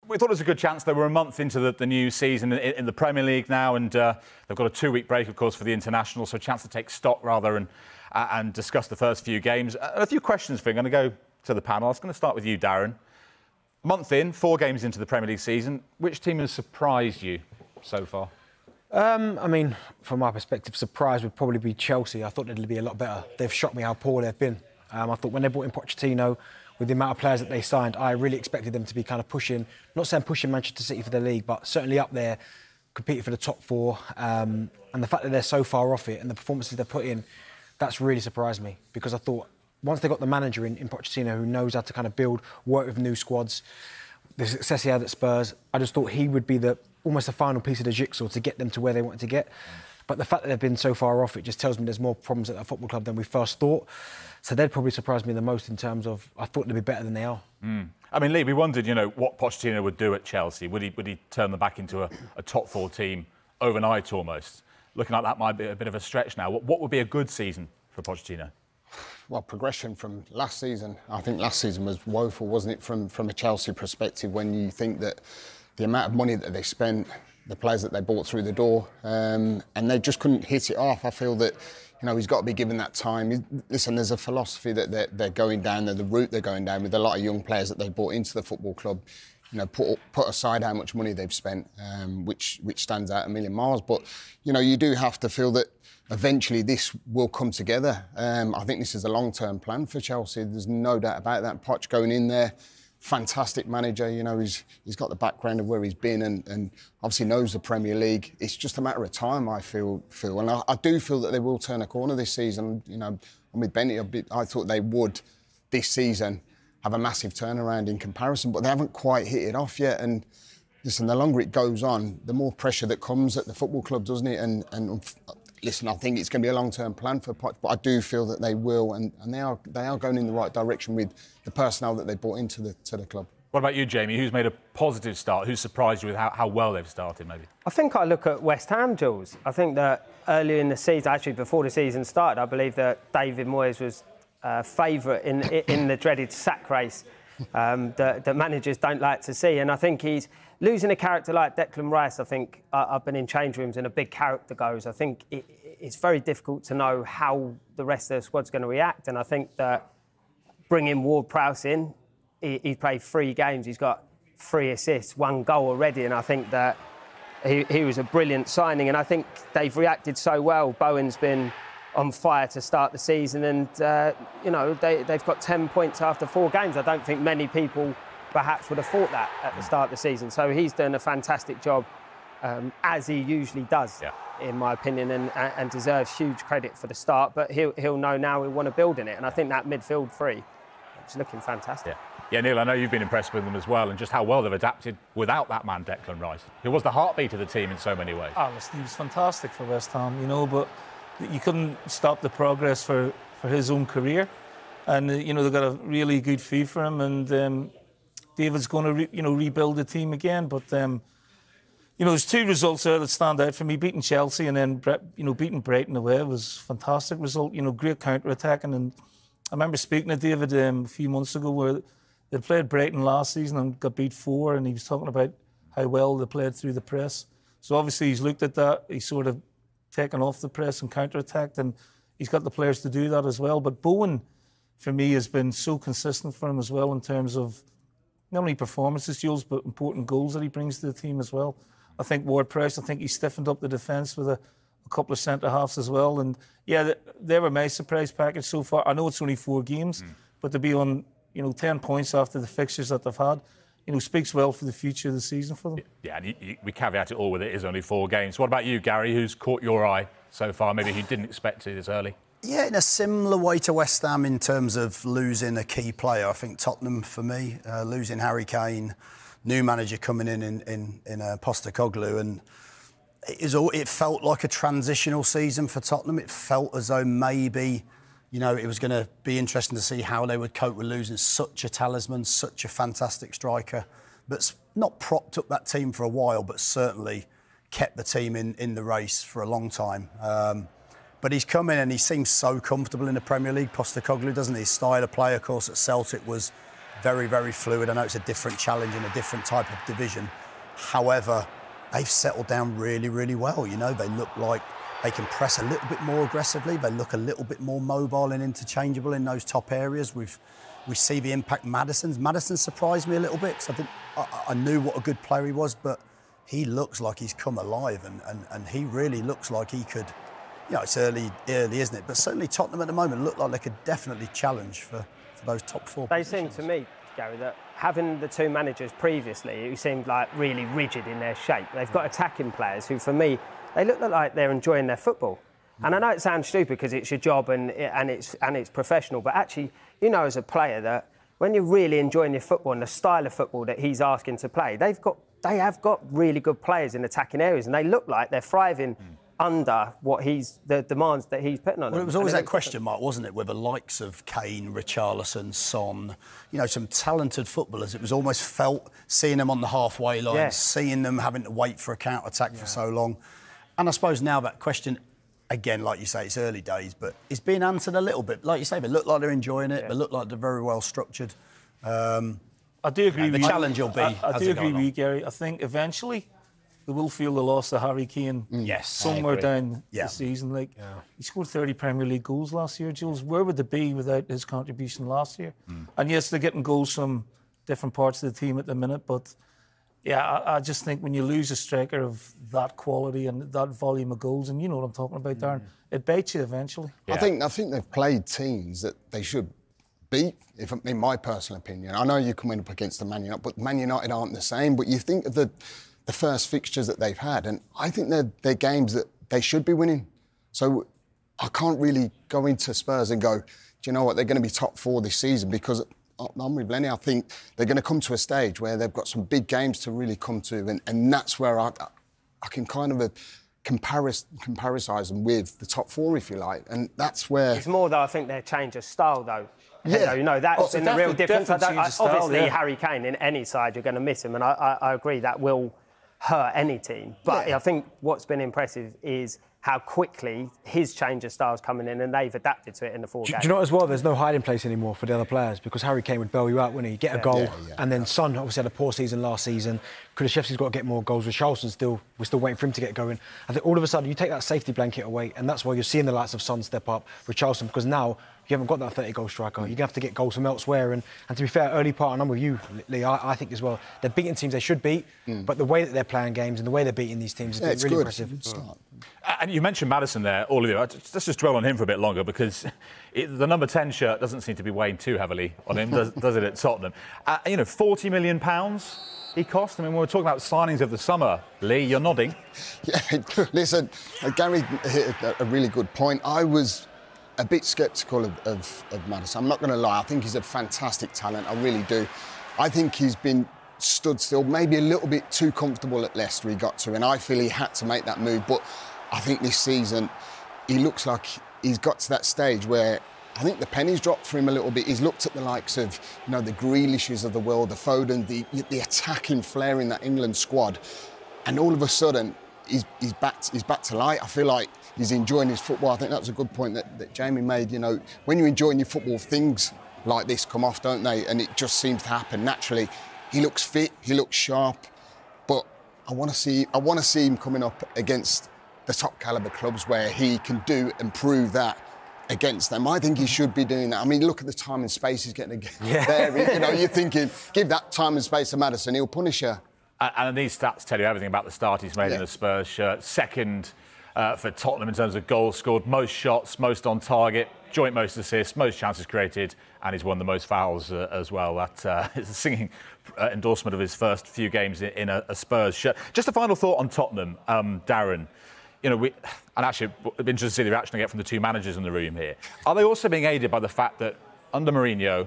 We thought it was a good chance. They were a month into the new season in the Premier League now, and they've got a 2-week break, of course, for the international, so a chance to take stock rather and discuss the first few games. A few questions for you. I'm going to go to the panel. I was going to start with you, Darren. Month in, 4 games into the Premier League season. Which team has surprised you so far? I mean, from my perspective, surprise would probably be Chelsea. I thought they'd be a lot better. They've shocked me how poor they've been. I thought when they brought in Pochettino, with the amount of players that they signed, I really expected them to be kind of pushing, not saying pushing Manchester City for the league, but certainly up there, competing for the top 4. And the fact that they're so far off it and the performances they've put in, that's really surprised me, because I thought once they got the manager in Pochettino, who knows how to kind of build, work with new squads, the success he had at Spurs, I just thought he would be almost the final piece of the jigsaw to get them to where they wanted to get. But the fact that they've been so far off, it just tells me there's more problems at that football club than we first thought. So they'd probably surprise me the most in terms of, I thought they'd be better than they are. I mean, Lee, we wondered, what Pochettino would do at Chelsea. Would he turn them back into a top 4 team overnight almost? Looking like that might be a bit of a stretch now. What would be a good season for Pochettino? Well, progression from last season. I think last season was woeful, wasn't it, from a Chelsea perspective, when you think that the amount of money that they spent, the players that they brought through the door, and they just couldn't hit it off. I feel that, he's got to be given that time. Listen, there's a philosophy that they're going down, the route they're going down with a lot of young players that they brought into the football club. Put aside how much money they've spent, which stands out a million miles. But, you do have to feel that eventually this will come together. I think this is a long-term plan for Chelsea. There's no doubt about that. Poch going in there, fantastic manager. He's got the background of where he's been and obviously knows the Premier League. It's just a matter of time, I feel. And I do feel that they will turn a corner this season. I'm with Benny. I thought they would this season have a massive turnaround in comparison, but they haven't quite hit it off yet. And listen, the longer it goes on, the more pressure that comes at the football club, doesn't it? And listen, I think it's going to be a long-term plan for Poch, but I do feel that they will, and they are going in the right direction with the personnel that they brought into the club. What about you, Jamie? Who's made a positive start? Who's surprised you with how well they've started, maybe? I think I look at West Ham, Jules. I think that earlier in the season, actually before the season started, I believe that David Moyes was favourite in the dreaded sack race that managers don't like to see. And I think he's losing a character like Declan Rice. I think I've been in change rooms and a big character goes. I think it's very difficult to know how the rest of the squad's going to react. And I think that bringing Ward-Prowse in, he's played 3 games. He's got 3 assists, 1 goal already. And I think that he was a brilliant signing. And I think they've reacted so well. Bowen's been on fire to start the season, and they've got 10 points after 4 games. I don't think many people perhaps would have thought that at the start of the season. So he's done a fantastic job, as he usually does, in my opinion, and deserves huge credit for the start. But he'll know now we want to build in it, and I think that midfield 3 is looking fantastic. Yeah, Neil, I know you've been impressed with them as well, and just how well they've adapted without that man, Declan Rice, who was the heartbeat of the team in so many ways. Oh, listen, he was fantastic for West Ham, but you couldn't stop the progress for his own career. And, they've got a really good fee for him, and David's going to, rebuild the team again. But, there's 2 results there that stand out for me. Beating Chelsea and then, beating Brighton away was a fantastic result. Great counter-attacking. And I remember speaking to David a few months ago where they played Brighton last season and got beat 4, and he was talking about how well they played through the press. So obviously he's looked at that. He's sort of taken off the press and counter-attacked, and he's got the players to do that as well. But Bowen, for me, has been so consistent for him as well in terms of not only performances, Jules, but important goals that he brings to the team as well. I think Ward-Prowse, I think he stiffened up the defence with a couple of centre-halves as well. And, yeah, they were my surprise package so far. I know it's only 4 games, but to be on, 10 points after the fixtures that they've had, speaks well for the future of the season for them. Yeah, and we caveat it all with it is only 4 games. What about you, Gary? Who's caught your eye so far? Maybe you didn't expect to this early. Yeah, in a similar way to West Ham in terms of losing a key player. I think Tottenham, for me, losing Harry Kane, new manager coming in Postecoglou, and it felt like a transitional season for Tottenham. It felt as though maybe, it was going to be interesting to see how they would cope with losing such a talisman, such a fantastic striker, that's not propped up that team for a while, but certainly kept the team in the race for a long time. But he's come in and he seems so comfortable in the Premier League, Postecoglou, doesn't he? His style of play, of course, at Celtic was very, very fluid. I know it's a different challenge and a different type of division. However, they've settled down really, really well. You know, they look like they can press a little bit more aggressively. They look a little bit more mobile and interchangeable in those top areas. We see the impact Maddison surprised me a little bit because I knew what a good player he was, but he looks like he's come alive and he really looks like he could, you know, it's early, isn't it? But certainly Tottenham at the moment look like they could definitely challenge for those top four They positions. seem to me, Gary, that having the two managers previously who seemed like really rigid in their shape, they've got attacking players who, for me, they look like they're enjoying their football. And I know it sounds stupid because it's your job and it's professional, but actually, you know, as a player, that when you're really enjoying your football and the style of football that he's asking to play, they have got really good players in attacking areas, and they look like they're thriving under what the demands that he's putting on them. Well, it was always that question mark, wasn't it, with the likes of Kane, Richarlison, Son, you know, some talented footballers. It was almost felt seeing them on the halfway line, seeing them having to wait for a counter-attack for so long. And I suppose now that question, again, like you say, it's early days, but it's being answered a little bit. Like you say, they look like they're enjoying it. They look like they're very well structured. I do agree with the challenge will be. I do agree with you, Gary. I think eventually they will feel the loss of Harry Kane somewhere down the season. Like he scored 30 Premier League goals last year, Jules. Where would they be without his contribution last year? And yes, they're getting goals from different parts of the team at the minute, but yeah, I just think when you lose a striker of that quality and that volume of goals, and you know what I'm talking about, Darren, it bites you eventually. Yeah. I think they've played teams that they should beat, in my personal opinion. I know you can win up against the Man United, but Man United aren't the same. But you think of the first fixtures that they've had, and I think they're games that they should be winning. So I can't really go into Spurs and go, do you know what, they're going to be top four this season, because I'm with Lenny. I think they're going to come to a stage where they've got some big games to really come to, and that's where I can kind of comparisize them with the top four, if you like, and that's where... It's more, though, I think their change of style, though. Yeah. You know, that's been the real difference. Obviously, Harry Kane, in any side, you're going to miss him, and I agree that will hurt any team. But I think what's been impressive is how quickly his change of style's coming in, and they've adapted to it in the four games. Do you know as well, there's no hiding place anymore for the other players, because Harry Kane would bail you out, wouldn't he? Get a goal, and then Son obviously had a poor season last season. Kulusevski's got to get more goals. Richarlison we're still waiting for him to get going. I think all of a sudden you take that safety blanket away, and that's why you're seeing the likes of Son step up, Richarlison, because now you haven't got that 30-goal striker. You're going to have to get goals from elsewhere. And to be fair, early part, and I'm with you, Lee, I think as well, they're beating teams they should beat, but the way that they're playing games and the way they're beating these teams is really impressive. And you mentioned Maddison there, all of you. Let's just dwell on him for a bit longer, because the number 10 shirt doesn't seem to be weighing too heavily on him, does it, at Tottenham? You know, £40 million he cost. I mean, when we're talking about signings of the summer, Lee, you're nodding. Yeah, listen, Gary hit a really good point. I was a bit sceptical of Maddison. I'm not going to lie. I think he's a fantastic talent. I really do. I think he's been stood still, maybe a little bit too comfortable at Leicester he got to, and I feel he had to make that move. But I think this season he looks like he's got to that stage where I think the penny's dropped for him a little bit. He's looked at the likes of, you know, the Grealishes of the world, the Foden, the attacking flair in that England squad, and all of a sudden he's back to life. I feel like he's enjoying his football. I think that was a good point that Jamie made. You know, when you're enjoying your football, things like this come off, don't they? And it just seems to happen naturally. He looks fit, he looks sharp, but I want to see him coming up against the top caliber clubs where he can do and prove that against them. I think he should be doing that. I mean, look at the time and space he's getting there. You know, you're thinking, give that time and space to Maddison, he'll punish her. And these stats tell you everything about the start he's made in the Spurs shirt. Second for Tottenham in terms of goals scored, most shots, most on target, joint most assists, most chances created, and he's won the most fouls as well. That is a singing endorsement of his first few games in a Spurs shirt. Just a final thought on Tottenham, Darren. You know, and actually, it'd be interesting to see the reaction I get from the two managers in the room here. Are they also being aided by the fact that under Mourinho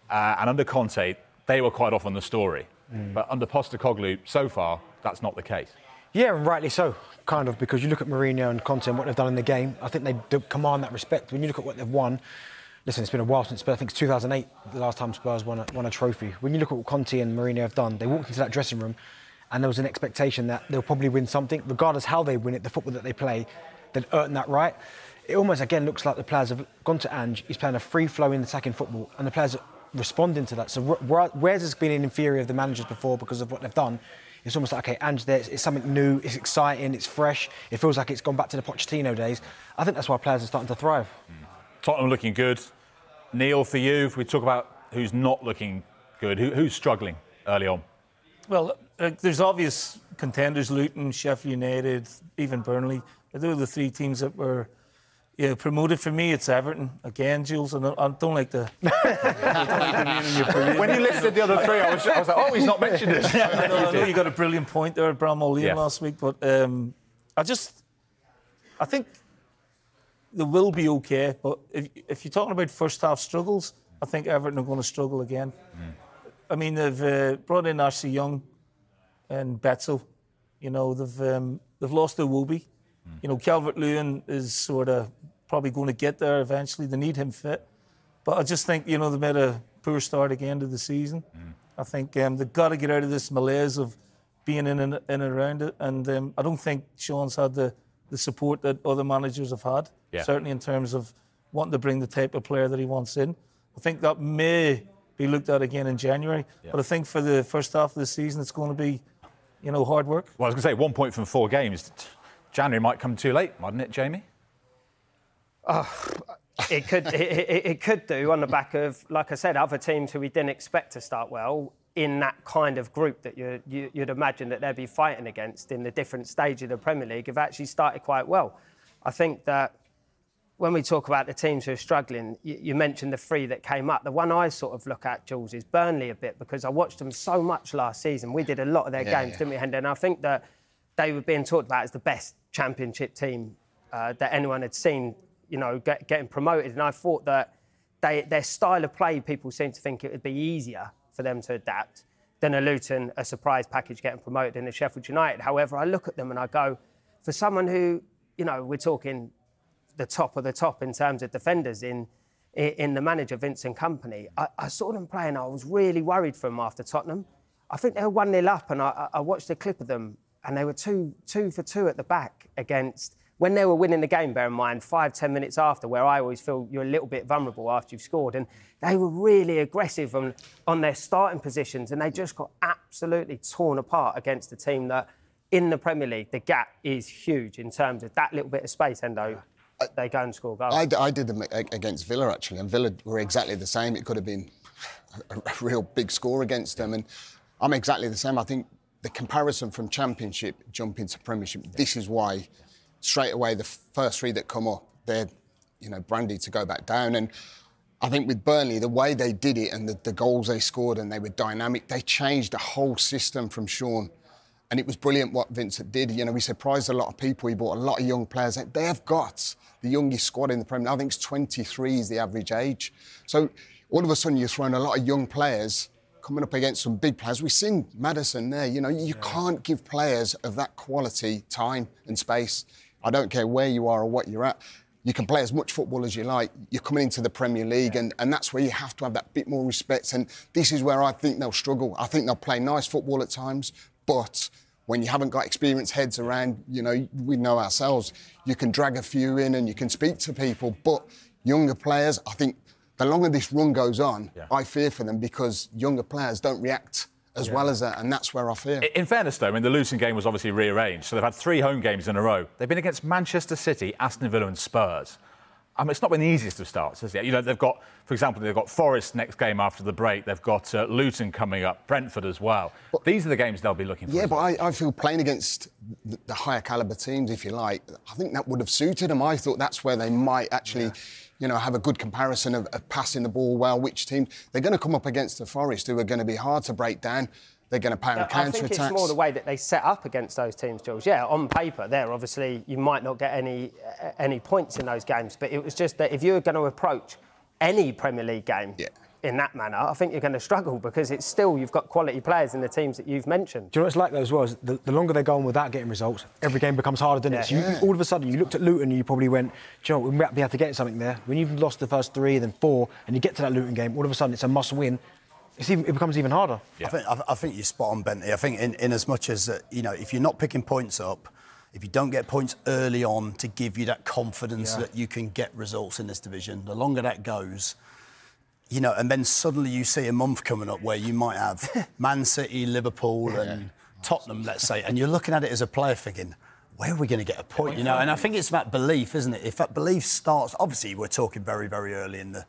and under Conte, they were quite often the story? But under Postecoglou, so far, that's not the case. Yeah, and rightly so, kind of, because you look at Mourinho and Conte and what they've done in the game, I think they do command that respect. When you look at what they've won, listen, it's been a while since Spurs, I think it's 2008, the last time Spurs won a trophy. When you look at what Conte and Mourinho have done, they walked into that dressing room and there was an expectation that they'll probably win something, regardless how they win it, the football that they play, they'd earn that right. It almost, again, looks like the players have gone to Ange, he's playing a free-flowing attacking football, and the players responding to that. So whereas it's been an inferior of the managers before because of what they've done, it's almost like, okay, Ange there, it's something new, it's exciting, it's fresh, it feels like it's gone back to the Pochettino days. I think that's why players are starting to thrive. Tottenham looking good. Neil, for you, if we talk about who's not looking good, who's struggling early on? Well, there's obvious contenders: Luton, Sheffield United, even Burnley. Those are the three teams that were promoted. For me, it's Everton again, Jules. And I don't like the. When you listed the other three, I was like, oh, he's not mentioned it. I know you got a brilliant point there at Bramall Lane last week, but I think they will be okay. But if you're talking about first half struggles, I think Everton are going to struggle again. I mean, they've brought in Ashley Young and Betzel. You know, they've lost Iwobi. You know, Calvert-Lewin is sort of probably going to get there eventually. They need him fit. But I just think, they made a poor start at the end of the season. I think they've got to get out of this malaise of being in and around it. And I don't think Sean's had the support that other managers have had, certainly in terms of wanting to bring the type of player that he wants in. I think that may be looked at again in January. But I think for the first half of the season, it's going to be, hard work. Well, I was going to say 1 point from 4 games. January might come too late, mightn't it, Jamie? It could do on the back of, like I said, other teams who we didn't expect to start well in that kind of group that you'd imagine that they'd be fighting against in the different stage of the Premier League have actually started quite well. I think that when we talk about the teams who are struggling, you mentioned the 3 that came up. The one I sort of look at, Jules, is Burnley a bit, because I watched them so much last season. We did a lot of their games, didn't we, Hendo? And I think that they were being talked about as the best Championship team that anyone had seen, getting promoted. And I thought that their style of play, people seem to think it would be easier for them to adapt than a Luton, a surprise package getting promoted in a Sheffield United. However, I look at them and I go, for someone who, we're talking the top of the top in terms of defenders in the manager, Vincent Kompany, I saw them play and I was really worried for them after Tottenham. I think they were 1-0 up and I watched a clip of them and they were 2 for 2 at the back against, when they were winning the game, bear in mind, 5-10 minutes after, where I always feel you're a little bit vulnerable after you've scored. And they were really aggressive on their starting positions and they just got absolutely torn apart against a team that, in the Premier League, the gap is huge in terms of that little bit of space, Endo. They go and score goals. I did them against Villa, actually, and Villa were exactly the same. It could have been a real big score against them, and I'm exactly the same. I think the comparison from Championship jumping to Premiership, this is why straight away the first 3 that come up, they're brandy to go back down. And I think with Burnley, the way they did it and the goals they scored and they were dynamic, they changed the whole system from Sean. And it was brilliant what Vincent did. He surprised a lot of people. He brought a lot of young players. They have got the youngest squad in the Premier League. I think it's 23 is the average age. So all of a sudden you're throwing a lot of young players coming up against some big players. We've seen Maddison there. You can't give players of that quality time and space. I don't care where you are or what you're at. You can play as much football as you like. You're coming into the Premier League and that's where you have to have that bit more respect. And this is where I think they'll struggle. I think they'll play nice football at times, but when you haven't got experienced heads around, we know ourselves, you can drag a few in and you can speak to people. But younger players, I think the longer this run goes on, I fear for them because younger players don't react as well as that, and that's where I fear. In fairness, though, the Luton game was obviously rearranged, so they've had 3 home games in a row. They've been against Manchester City, Aston Villa and Spurs. It's not been the easiest of starts, has it? They've got, for example, they've got Forest next game after the break. They've got Luton coming up, Brentford as well. But these are the games they'll be looking for. Yeah, but I feel playing against the higher calibre teams, if you like, I think that would have suited them. I thought that's where they might actually, have a good comparison of passing the ball well, which team. They're going to come up against the Forest, who are going to be hard to break down. They're going to play on counter-attacks. I think it's more the way that they set up against those teams, Jules. Yeah, on paper, there, obviously, you might not get any points in those games, but it was just that if you're going to approach any Premier League game in that manner, I think you're going to struggle because it's still, you've got quality players in the teams that you've mentioned. Do you know what it's like, though, as well? Is the longer they go on without getting results, every game becomes harder, doesn't it? So you, all of a sudden, you looked at Luton and you probably went, do you know what, we might be able to get something there. When you've lost the first 3, then 4, and you get to that Luton game, all of a sudden it's a must-win. It becomes even harder. Yeah. I think you're spot on, Bentley. I think in as much as, if you're not picking points up, if you don't get points early on to give you that confidence that you can get results in this division, the longer that goes, you know, and then suddenly you see a month coming up where you might have Man City, Liverpool, and Tottenham, let's say, and you're looking at it as a player thinking, where are we going to get a point? You know, and I think it's about belief, isn't it? If that belief starts, obviously we're talking very, very early in the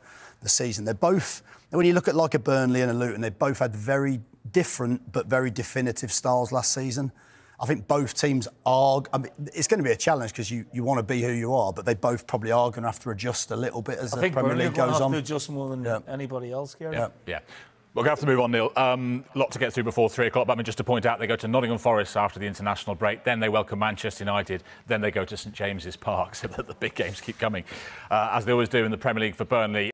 season. They're both, when you look at like a Burnley and a Luton, they both had very different but very definitive styles last season. I think both teams are, I mean, it's going to be a challenge because you want to be who you are, but they both probably are going to have to adjust a little bit as the Premier League goes on. I think Burnley are going to have to adjust more than anybody else, Gary. Yeah. We're going to have to move on, Neil. Lot to get through before 3 o'clock. But I mean, just to point out, they go to Nottingham Forest after the international break. Then they welcome Manchester United. Then they go to St James's Park. So that the big games keep coming, as they always do in the Premier League for Burnley.